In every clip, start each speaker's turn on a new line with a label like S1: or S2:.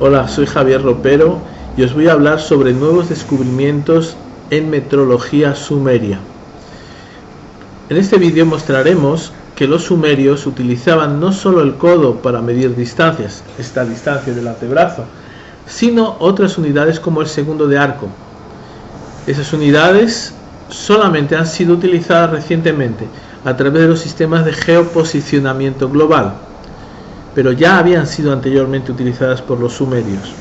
S1: Hola, soy Javier Ropero y os voy a hablar sobre nuevos descubrimientos en metrología sumeria. En este vídeo mostraremos que los sumerios utilizaban no solo el codo para medir distancias, esta distancia del antebrazo, sino otras unidades como el segundo de arco. Esas unidades solamente han sido utilizadas recientemente a través de los sistemas de geoposicionamiento global, pero ya habían sido anteriormente utilizadas por los sumerios.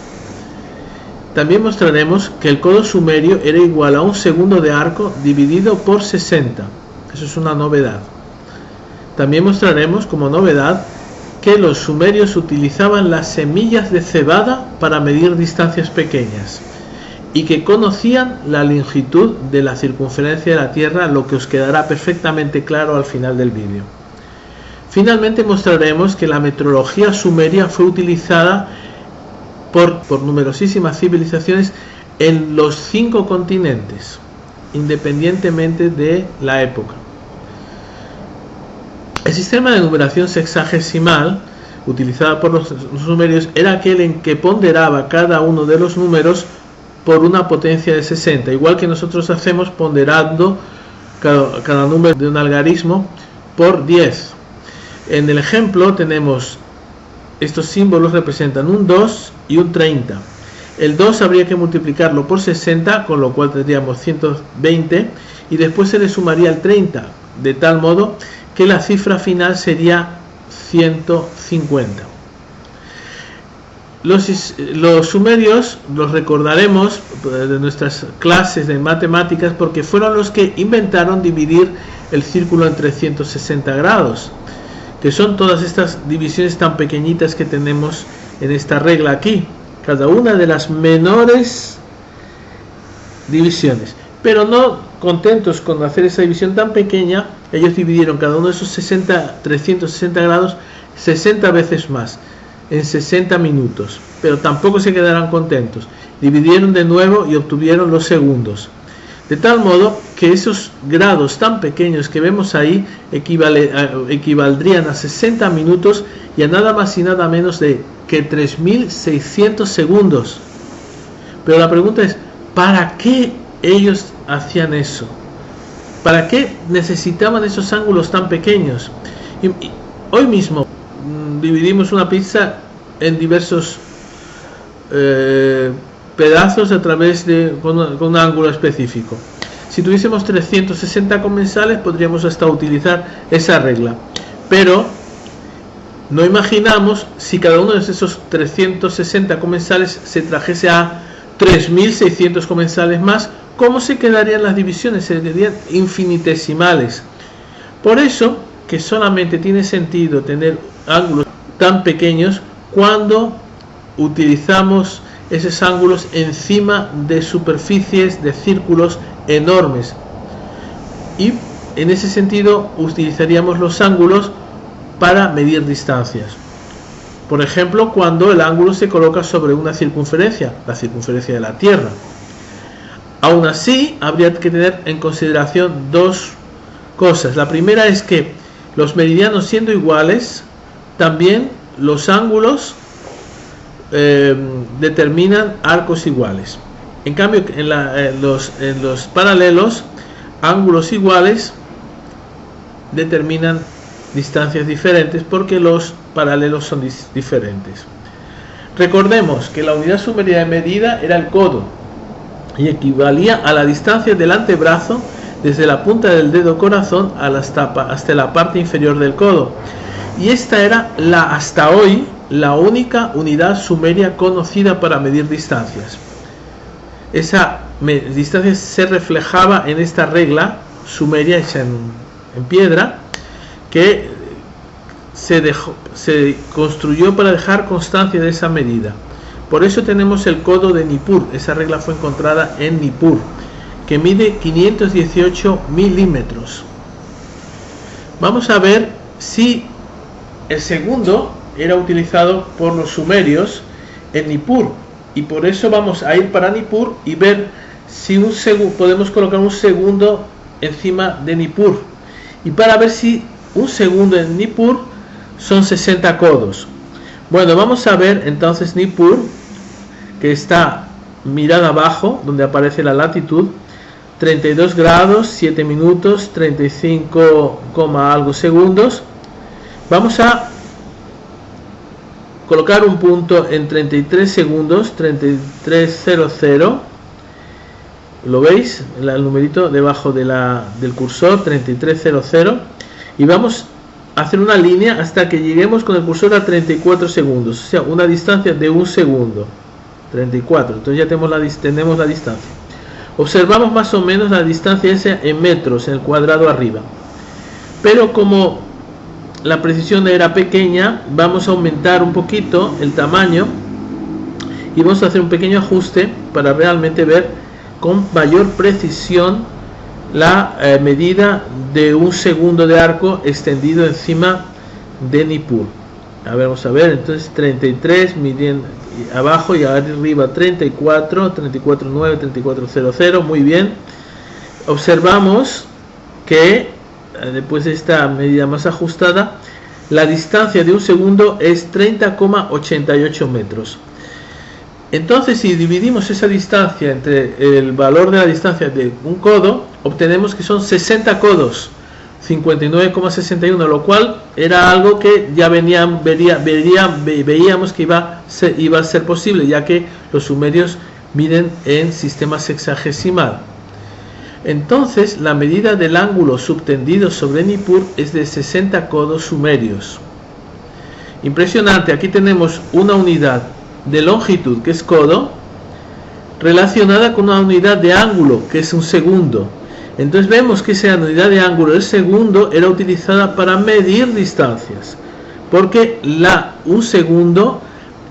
S1: También mostraremos que el codo sumerio era igual a un segundo de arco dividido por 60. Eso es una novedad. También mostraremos como novedad que los sumerios utilizaban las semillas de cebada para medir distancias pequeñas y que conocían la longitud de la circunferencia de la Tierra, lo que os quedará perfectamente claro al final del vídeo. Finalmente mostraremos que la metrología sumeria fue utilizada por numerosísimas civilizaciones en los 5 continentes, independientemente de la época. El sistema de numeración sexagesimal utilizado por los sumerios era aquel en que ponderaba cada uno de los números por una potencia de 60, igual que nosotros hacemos ponderando cada número de un algarismo por 10. En el ejemplo tenemos estos símbolos, representan un 2 y un 30. El 2 habría que multiplicarlo por 60, con lo cual tendríamos 120, y después se le sumaría el 30, de tal modo que la cifra final sería 150. Los sumerios los recordaremos de nuestras clases de matemáticas porque fueron los que inventaron dividir el círculo en 360 grados, que son todas estas divisiones tan pequeñitas que tenemos en esta regla aquí, cada una de las menores divisiones. Pero no contentos con hacer esa división tan pequeña, ellos dividieron cada uno de esos 360 grados 60 veces más, en 60 minutos. Pero tampoco se quedaron contentos, dividieron de nuevo y obtuvieron los segundos. De tal modo que esos grados tan pequeños que vemos ahí equivaldrían a 60 minutos y a nada más y nada menos de que 3600 segundos. Pero la pregunta es, ¿para qué ellos hacían eso? ¿Para qué necesitaban esos ángulos tan pequeños? Y hoy mismo dividimos una pizza en diversos pedazos a través de con un ángulo específico. Si tuviésemos 360 comensales podríamos hasta utilizar esa regla, pero no imaginamos si cada uno de esos 360 comensales se trajese a 3600 comensales más, cómo se quedarían las divisiones, serían infinitesimales. Por eso que solamente tiene sentido tener ángulos tan pequeños cuando utilizamos esos ángulos encima de superficies de círculos enormes, y en ese sentido utilizaríamos los ángulos para medir distancias. Por ejemplo, cuando el ángulo se coloca sobre una circunferencia, la circunferencia de la Tierra. Aún así, habría que tener en consideración dos cosas. La primera es que los meridianos siendo iguales, también los ángulos determinan arcos iguales. En cambio, en los paralelos, ángulos iguales determinan distancias diferentes porque los paralelos son diferentes. Recordemos que la unidad sumeria de medida era el codo y equivalía a la distancia del antebrazo desde la punta del dedo corazón hasta la parte inferior del codo, y esta era hasta hoy la única unidad sumeria conocida para medir distancias. Esa distancia se reflejaba en esta regla sumeria hecha en piedra, que se construyó para dejar constancia de esa medida. Por eso tenemos el codo de Nippur. Esa regla fue encontrada en Nippur, que mide 518 milímetros. Vamos a ver si el segundo era utilizado por los sumerios en Nippur, y por eso vamos a ir para Nippur y ver si podemos colocar un segundo encima de Nippur, y para ver si un segundo en Nippur son 60 codos. Bueno, vamos a ver entonces Nippur que está mirada abajo, donde aparece la latitud, 32 grados, 7 minutos, 35, algo segundos. Vamos a colocar un punto en 33 segundos, 33:00. ¿Lo veis? El numerito debajo del cursor, 33:00. Y vamos a hacer una línea hasta que lleguemos con el cursor a 34 segundos. O sea, una distancia de 1 segundo. 34. Entonces ya tenemos la distancia. Observamos más o menos la distancia esa en metros, en el cuadrado arriba. Pero como la precisión era pequeña, vamos a aumentar un poquito el tamaño y vamos a hacer un pequeño ajuste para realmente ver con mayor precisión la medida de 1 segundo de arco extendido encima de Nippur. A ver, vamos a ver, entonces 33 midiendo abajo y arriba 34, 34.9, 34.00, muy bien. Observamos que después de esta medida más ajustada, la distancia de 1 segundo es 30,88 metros. Entonces, si dividimos esa distancia entre el valor de la distancia de un codo, obtenemos que son 60 codos, 59,61, lo cual era algo que ya veíamos que iba a ser posible, ya que los sumerios miden en sistema sexagesimal. Entonces, la medida del ángulo subtendido sobre Nippur es de 60 codos sumerios. Impresionante. Aquí tenemos una unidad de longitud, que es codo, relacionada con una unidad de ángulo, que es un segundo. Entonces vemos que esa unidad de ángulo, el segundo, era utilizada para medir distancias, porque un segundo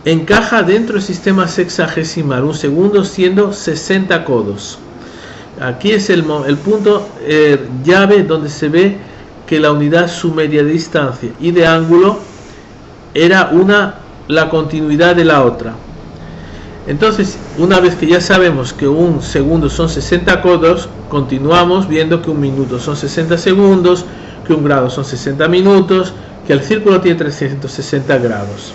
S1: encaja dentro del sistema sexagesimal, un segundo siendo 60 codos. Aquí es el punto llave donde se ve que la unidad sumeria de distancia y de ángulo era la continuidad de la otra. Entonces, una vez que ya sabemos que un segundo son 60 codos, continuamos viendo que un minuto son 60 segundos, que un grado son 60 minutos, que el círculo tiene 360 grados.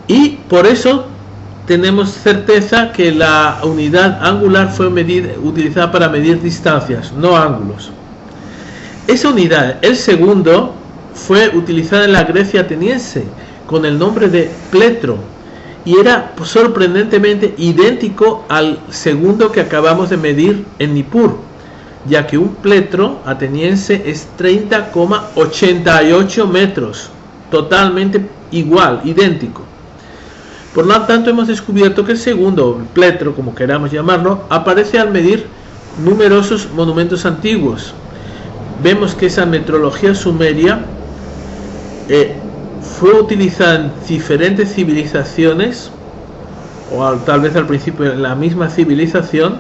S1: Y por eso tenemos certeza que la unidad angular fue utilizada para medir distancias, no ángulos. Esa unidad, el segundo, fue utilizada en la Grecia ateniense con el nombre de pletro y era sorprendentemente idéntico al segundo que acabamos de medir en Nippur, ya que un pletro ateniense es 30,88 metros, totalmente igual, idéntico. Por lo tanto, hemos descubierto que el segundo, el pletro, como queramos llamarlo, aparece al medir numerosos monumentos antiguos. Vemos que esa metrología sumeria fue utilizada en diferentes civilizaciones, o tal vez al principio en la misma civilización,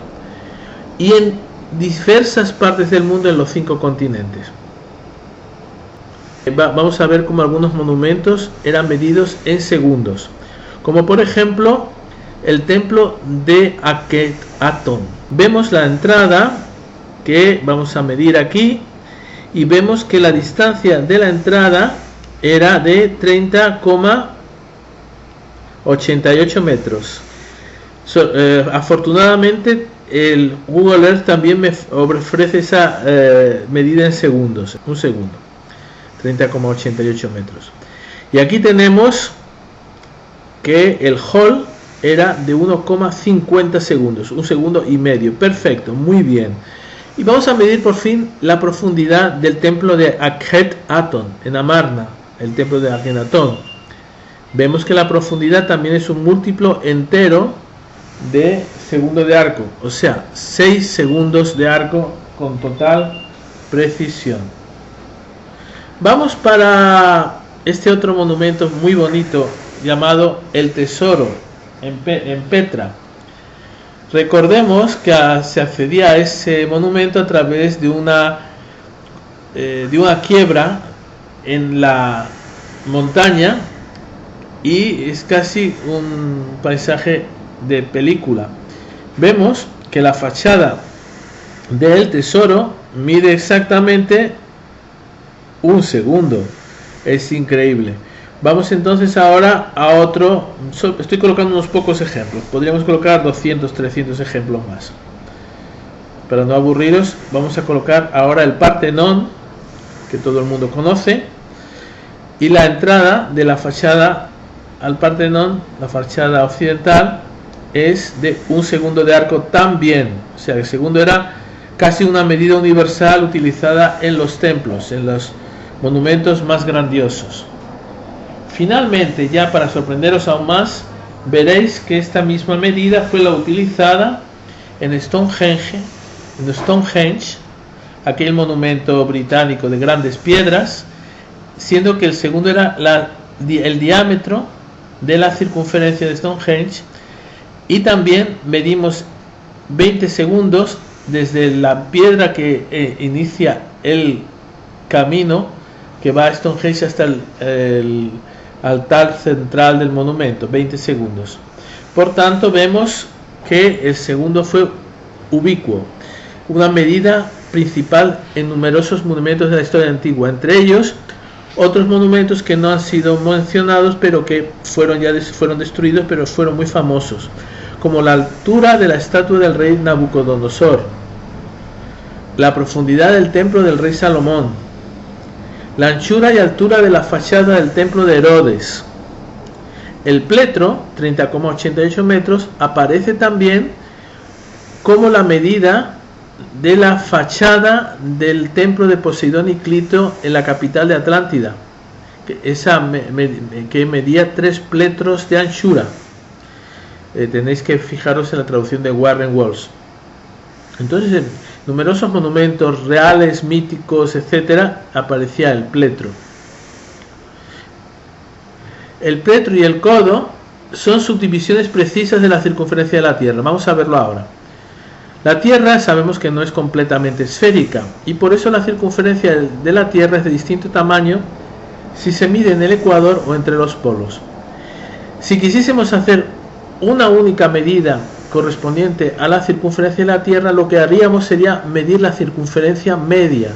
S1: y en diversas partes del mundo en los 5 continentes. Vamos a ver cómo algunos monumentos eran medidos en segundos, como por ejemplo el templo de Akhenaton. Vemos la entrada que vamos a medir aquí y vemos que la distancia de la entrada era de 30,88 metros. Afortunadamente el Google Earth también me ofrece esa medida en segundos, un segundo, 30,88 metros. Y aquí tenemos que el hall era de 1,50 segundos, un segundo y medio. Perfecto, muy bien. Y vamos a medir por fin la profundidad del templo de Akhenaton en Amarna, el templo de Akhenaton. Vemos que la profundidad también es un múltiplo entero de segundo de arco, o sea, 6 segundos de arco con total precisión. Vamos para este otro monumento muy bonito llamado el Tesoro en Petra. Recordemos que se accedía a ese monumento a través de una quiebra en la montaña, y es casi un paisaje de película. Vemos que la fachada del Tesoro mide exactamente un segundo. Es increíble. Vamos entonces ahora a otro. Estoy colocando unos pocos ejemplos. Podríamos colocar 200, 300 ejemplos más. Para no aburriros, vamos a colocar ahora el Partenón, que todo el mundo conoce, y la entrada de la fachada al Partenón, la fachada occidental, es de 1 segundo de arco también. O sea, el segundo era casi una medida universal utilizada en los templos, en los monumentos más grandiosos. Finalmente, ya para sorprenderos aún más, veréis que esta misma medida fue la utilizada en Stonehenge, aquel monumento británico de grandes piedras, siendo que el segundo era el diámetro de la circunferencia de Stonehenge, y también medimos 20 segundos desde la piedra que inicia el camino que va a Stonehenge hasta el altar central del monumento, 20 segundos. Por tanto, vemos que el segundo fue ubicuo, una medida principal en numerosos monumentos de la historia antigua, entre ellos otros monumentos que no han sido mencionados, pero que fueron destruidos, pero fueron muy famosos, como la altura de la estatua del rey Nabucodonosor, la profundidad del templo del rey Salomón, la anchura y altura de la fachada del templo de Herodes. El pletro, 30,88 metros, aparece también como la medida de la fachada del templo de Poseidón y Clito en la capital de Atlántida, que medía 3 pletros de anchura. Tenéis que fijaros en la traducción de Warren Walsh. Entonces, en numerosos monumentos reales, míticos, etcétera, aparecía el pletro. El pletro y el codo son subdivisiones precisas de la circunferencia de la Tierra. Vamos a verlo ahora. La Tierra sabemos que no es completamente esférica, y por eso la circunferencia de la Tierra es de distinto tamaño si se mide en el ecuador o entre los polos. Si quisiésemos hacer una única medida correspondiente a la circunferencia de la Tierra, lo que haríamos sería medir la circunferencia media,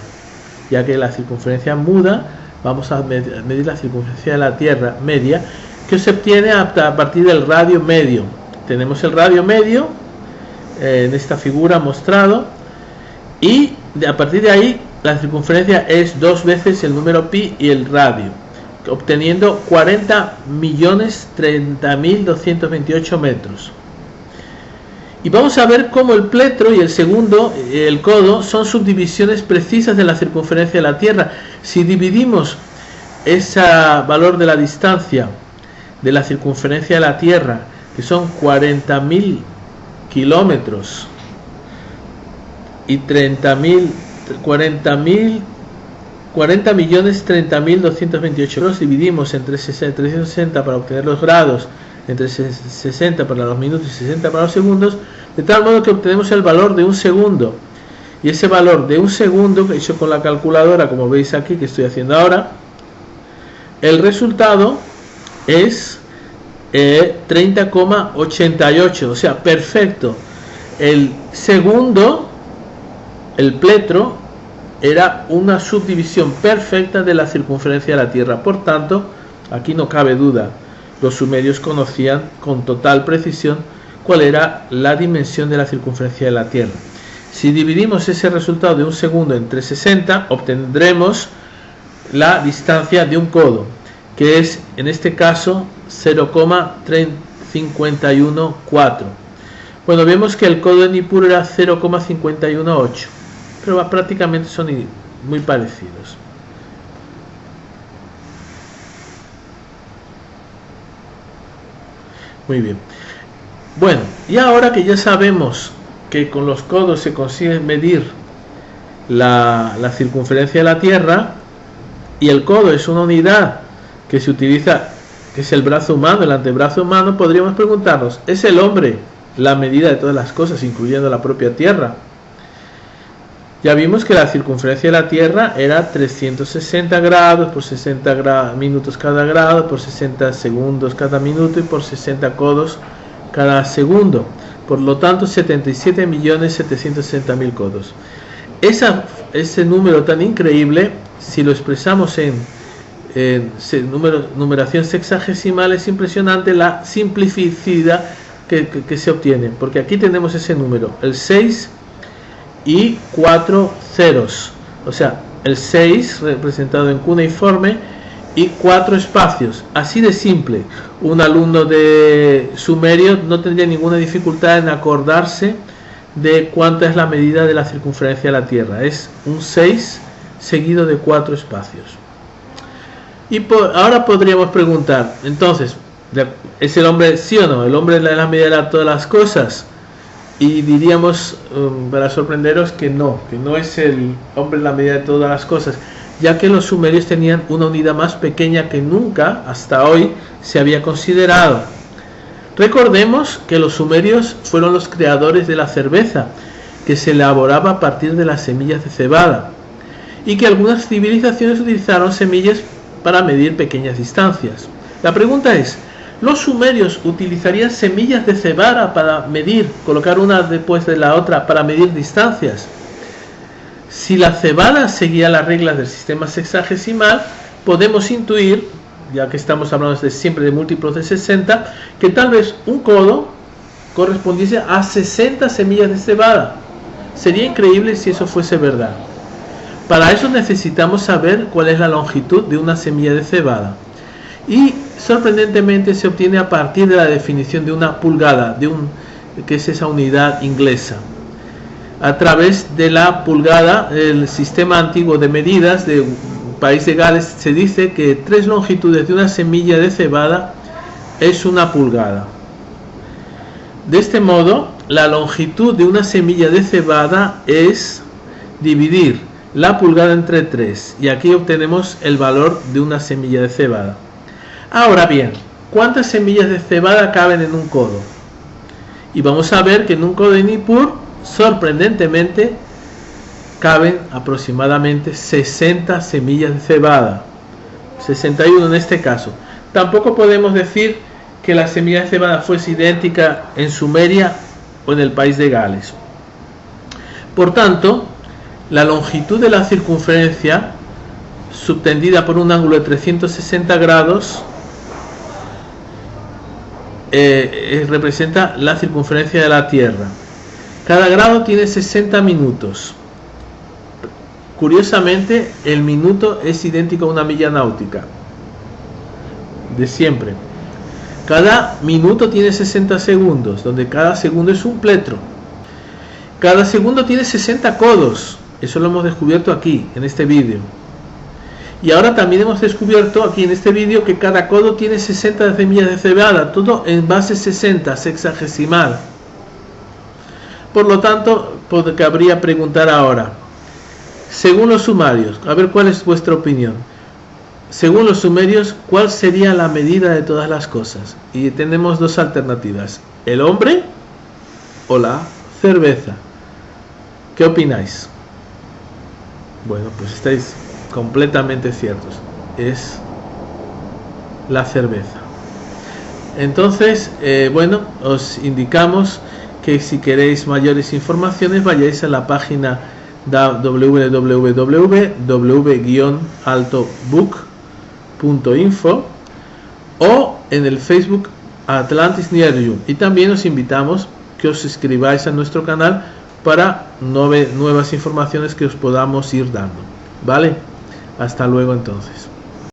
S1: ya que la circunferencia muda, vamos a medir la circunferencia de la Tierra media, que se obtiene a partir del radio medio. Tenemos el radio medio en esta figura mostrado, y a partir de ahí la circunferencia es 2 veces el número pi y el radio, obteniendo 40.030.228 metros. Y vamos a ver cómo el pletro y el segundo, el codo, son subdivisiones precisas de la circunferencia de la Tierra. Si dividimos ese valor de la distancia de la circunferencia de la Tierra, que son 40.000 kilómetros, y 40.030.228, los dividimos entre 360 para obtener los grados, entre 60 para los minutos y 60 para los segundos, de tal modo que obtenemos el valor de 1 segundo. Y ese valor de 1 segundo, hecho con la calculadora, como veis aquí que estoy haciendo ahora, el resultado es 30,88, o sea, perfecto. El segundo, el pletro, era una subdivisión perfecta de la circunferencia de la Tierra. Por tanto, aquí no cabe duda, los sumerios conocían con total precisión cuál era la dimensión de la circunferencia de la Tierra. Si dividimos ese resultado de 1 segundo entre 60, obtendremos la distancia de un codo, que es en este caso 0,514. Bueno, vemos que el codo de Nippur era 0,518, pero prácticamente son muy parecidos. Muy bien. Bueno, y ahora que ya sabemos que con los codos se consigue medir la circunferencia de la Tierra, y el codo es una unidad que se utiliza, que es el brazo humano, el antebrazo humano, podríamos preguntarnos, ¿es el hombre la medida de todas las cosas, incluyendo la propia Tierra? Ya vimos que la circunferencia de la Tierra era 360 grados por 60 minutos cada grado, por 60 segundos cada minuto y por 60 codos cada segundo. Por lo tanto, 77.760.000 codos. Ese número tan increíble, si lo expresamos en numeración sexagesimal, es impresionante la simplicidad que se obtiene, porque aquí tenemos ese número, el 6 y 4 ceros, o sea, el 6 representado en cuneiforme y 4 espacios, así de simple. Un alumno de sumerio no tendría ninguna dificultad en acordarse de cuánta es la medida de la circunferencia de la Tierra. Es un 6 seguido de 4 espacios. Y ahora podríamos preguntar, entonces, ¿es el hombre, sí o no? ¿El hombre es la medida de todas las cosas? Y diríamos, para sorprenderos, que no es el hombre la medida de todas las cosas, ya que los sumerios tenían una unidad más pequeña que nunca hasta hoy se había considerado. Recordemos que los sumerios fueron los creadores de la cerveza, que se elaboraba a partir de las semillas de cebada, y que algunas civilizaciones utilizaron semillas para medir pequeñas distancias. La pregunta es, ¿los sumerios utilizarían semillas de cebada para medir, colocar una después de la otra para medir distancias? Si la cebada seguía las reglas del sistema sexagesimal, podemos intuir, ya que estamos hablando siempre de múltiplos de 60, que tal vez un codo correspondiese a 60 semillas de cebada. Sería increíble si eso fuese verdad. Para eso necesitamos saber cuál es la longitud de una semilla de cebada. Y sorprendentemente se obtiene a partir de la definición de una pulgada, que es esa unidad inglesa. A través de la pulgada, el sistema antiguo de medidas del país de Gales, se dice que 3 longitudes de una semilla de cebada es una pulgada. De este modo, la longitud de una semilla de cebada es dividir la pulgada entre 3, y aquí obtenemos el valor de una semilla de cebada. Ahora bien, ¿cuántas semillas de cebada caben en un codo? Y vamos a ver que en un codo de Nippur, sorprendentemente, caben aproximadamente 60 semillas de cebada, 61 en este caso. Tampoco podemos decir que la semilla de cebada fuese idéntica en Sumeria o en el país de Gales. Por tanto, la longitud de la circunferencia subtendida por un ángulo de 360 grados representa la circunferencia de la Tierra. Cada grado tiene 60 minutos. Curiosamente, el minuto es idéntico a una milla náutica, de siempre. Cada minuto tiene 60 segundos, donde cada segundo es un pletro. Cada segundo tiene 60 codos. Eso lo hemos descubierto aquí, en este vídeo. Y ahora también hemos descubierto aquí en este vídeo que cada codo tiene 60 semillas de cebada, todo en base 60, sexagesimal. Por lo tanto, cabría preguntar ahora, según los sumerios, a ver cuál es vuestra opinión. Según los sumerios, ¿cuál sería la medida de todas las cosas? Y tenemos dos alternativas, el hombre o la cerveza. ¿Qué opináis? Bueno, pues estáis completamente ciertos, es la cerveza. Entonces, bueno, os indicamos que si queréis mayores informaciones vayáis a la página www.w-altobook.info o en el Facebook Atlantis Near You, y también os invitamos que os suscribáis a nuestro canal para nuevas informaciones que os podamos ir dando. Vale, hasta luego entonces.